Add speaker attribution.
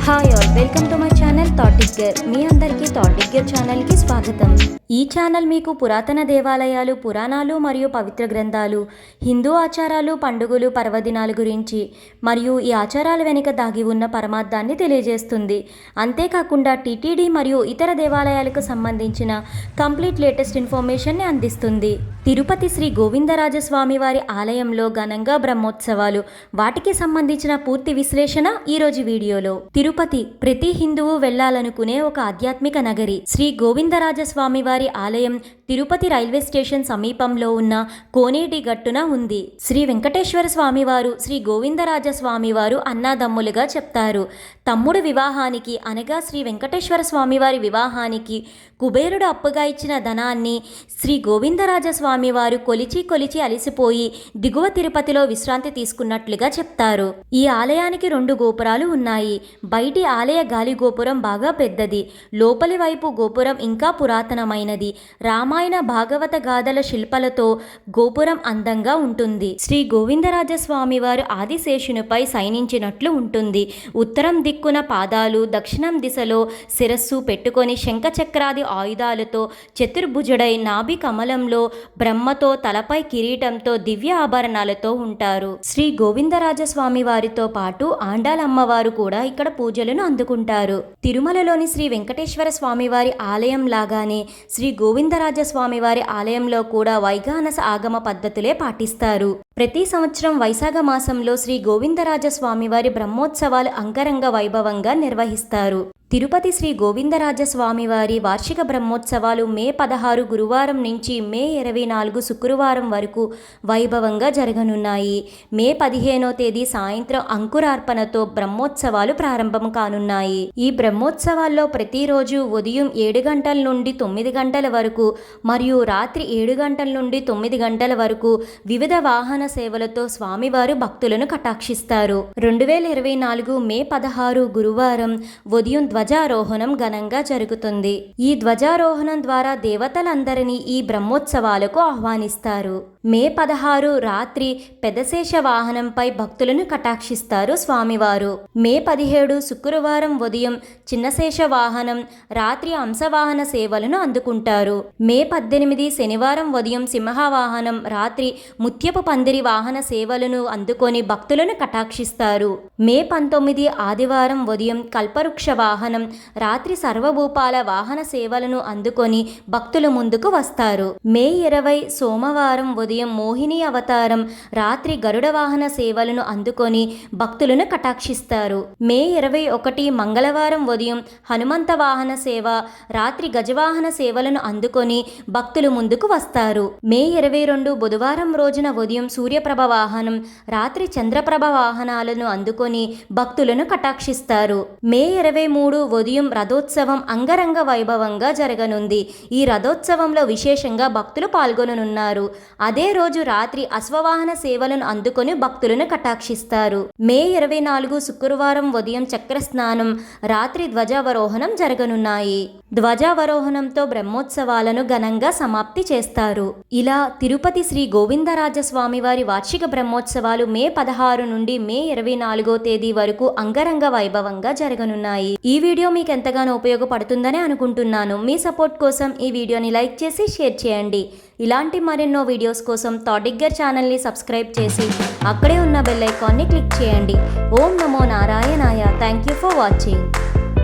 Speaker 1: Hi all, welcome to my channel thought digger. మీ అందరికీ thought digger ఛానల్కి స్వాగతం. ఈ ఛానల్ మీకు పురాతన దేవాలయాలు, పురాణాలు మరియు పవిత్ర గ్రంథాలు, హిందూ ఆచారాలు, పండుగలు, పర్వదినాల గురించి మరియు ఈ ఆచారాల వెనుక దాగి ఉన్న పరమార్థాన్ని తెలియజేస్తుంది. అంతేకాకుండా టీటీడీ మరియు ఇతర దేవాలయాలకు సంబంధించిన కంప్లీట్ లేటెస్ట్ ఇన్ఫర్మేషన్ని అందిస్తుంది. తిరుపతి శ్రీ గోవిందరాజస్వామి వారి ఆలయంలో ఘనంగా బ్రహ్మోత్సవాలు, వాటికి సంబంధించిన పూర్తి విశ్లేషణ ఈరోజు వీడియోలో. తిరుపతి ప్రతి హిందువు వెళ్లాలనుకునే ఒక ఆధ్యాత్మిక నగరి. శ్రీ గోవిందరాజస్వామి వారి ఆలయం తిరుపతి రైల్వే స్టేషన్ సమీపంలో ఉన్న కోనేటి గట్టున ఉంది. శ్రీ వెంకటేశ్వర స్వామివారు, శ్రీ గోవిందరాజస్వామివారు అన్నాదమ్ములుగా చెప్తారు. తమ్ముడు వివాహానికి అనగా శ్రీ వెంకటేశ్వర స్వామివారి వివాహానికి కుబేరుడు అప్పుగా ఇచ్చిన ధనాన్ని శ్రీ గోవిందరాజస్వామివారు కొలిచి అలిసిపోయి దిగువ తిరుపతిలో విశ్రాంతి తీసుకున్నట్లుగా చెప్తారు. ఈ ఆలయానికి 2 గోపురాలు ఉన్నాయి. బయటి ఆలయ గాలి గోపురం బాగా పెద్దది. లోపలి వైపు గోపురం ఇంకా పురాతనమైనది. రామాయణ భాగవత గాథల శిల్పాలతో గోపురం అందంగా ఉంటుంది. శ్రీ గోవిందరాజస్వామి వారు ఆదిశేషునిపై శయనించినట్లు ఉంటుంది. ఉత్తరం దిక్కున పాదాలు, దక్షిణం దిశలో శిరస్సు పెట్టుకొని శంఖచక్రాది ఆయుధాలతో చతుర్భుజుడై నాభి కమలంలో బ్రహ్మతో, తలపై కిరీటంతో, దివ్య ఆభరణాలతో ఉంటారు. శ్రీ గోవిందరాజస్వామి వారితో పాటు ఆండాలమ్మవారు కూడా ఇక్కడ పూజలను అందుకుంటారు. తిరుమలలోని శ్రీ వెంకటేశ్వర స్వామి వారి ఆలయం లాగానే శ్రీ గోవిందరాజస్వామి వారి ఆలయంలో కూడా వైగానస ఆగమ పద్ధతులే పాటిస్తారు. ప్రతి సంవత్సరం వైశాఖ మాసంలో శ్రీ గోవిందరాజస్వామి వారి బ్రహ్మోత్సవాలు అంగరంగ వైభవంగా నిర్వహిస్తారు. తిరుపతి శ్రీ గోవిందరాజస్వామి వారి వార్షిక బ్రహ్మోత్సవాలు మే 16 గురువారం నుంచి మే 24 శుక్రవారం వరకు వైభవంగా జరగనున్నాయి. మే 15వ తేదీ సాయంత్రం అంకురార్పణతో బ్రహ్మోత్సవాలు ప్రారంభం కానున్నాయి. ఈ బ్రహ్మోత్సవాల్లో ప్రతిరోజు ఉదయం 7 గంటల నుండి 9 గంటల వరకు మరియు రాత్రి 7 గంటల నుండి 9 గంటల వరకు వివిధ వాహన సేవలతో స్వామివారు భక్తులను కటాక్షిస్తారు. 2024 మే 16 గురువారం ఉదయం ధ్వజారోహణం ఘనంగా జరుగుతుంది. ఈ ధ్వజారోహణం ద్వారా దేవతలందరినీ ఈ బ్రహ్మోత్సవాలకు ఆహ్వానిస్తారు. మే 16 రాత్రి పెదశేష వాహనంపై భక్తులను కటాక్షిస్తారు స్వామివారు. మే 17 శుక్రవారం ఉదయం చిన్నశేష వాహనం, రాత్రి అంశవాహన సేవలను అందుకుంటారు. మే 18 శనివారం ఉదయం సింహవాహనం, రాత్రి ముత్యపు పందిరి వాహన సేవలను అందుకొని భక్తులను కటాక్షిస్తారు. మే 19 ఆదివారం ఉదయం కల్పవృక్ష వాహనం, రాత్రి సర్వభూపాల వాహన సేవలను అందుకొని భక్తుల ముందుకు వస్తారు. మే 20 సోమవారం ఉదయం మోహిని అవతారం, రాత్రి గరుడ వాహన సేవలను అందుకొని భక్తులను కటాక్షిస్తారు. మే 21 మంగళవారం ఉదయం హనుమంత వాహన సేవ, రాత్రి గజవాహన సేవలను అందుకొని భక్తులు ముందుకు వస్తారు. మే 22 బుధవారం రోజున ఉదయం సూర్యప్రభ వాహనం, రాత్రి చంద్రప్రభ వాహనాలను అందుకొని భక్తులను కటాక్షిస్తారు. మే 23 ఉదయం రథోత్సవం అంగరంగ వైభవంగా జరగనుంది. ఈ రథోత్సవంలో విశేషంగా భక్తులు పాల్గొననున్నారు. అదే రోజు రాత్రి అశ్వవాహన సేవలను అందుకొని భక్తులను కటాక్షిస్తారు. మే 24 శుక్రవారం ఉదయం చక్రస్నానం, రాత్రి ధ్వజావరోహణం జరగనున్నాయి. ధ్వజావరోహణంతో బ్రహ్మోత్సవాలను ఘనంగా సమాప్తి చేస్తారు. ఇలా తిరుపతి శ్రీ గోవిందరాజస్వామి వారి వార్షిక బ్రహ్మోత్సవాలు మే 16 నుండి మే 24వ తేదీ వరకు అంగరంగ వైభవంగా జరగనున్నాయి. ఈ వీడియో మీకు ఎంతగానో ఉపయోగపడుతుందని అనుకుంటున్నాను. మీ సపోర్ట్ కోసం ఈ వీడియోని లైక్ చేసి షేర్ చేయండి. ఇలాంటి మరెన్నో వీడియోస్ కోసం థాట్ డిగ్గర్ ఛానల్ని సబ్స్క్రైబ్ చేసి అక్కడే ఉన్న బెల్ ఐకాన్ని క్లిక్ చేయండి. ఓం నమో నారాయణాయ. Thank you for watching.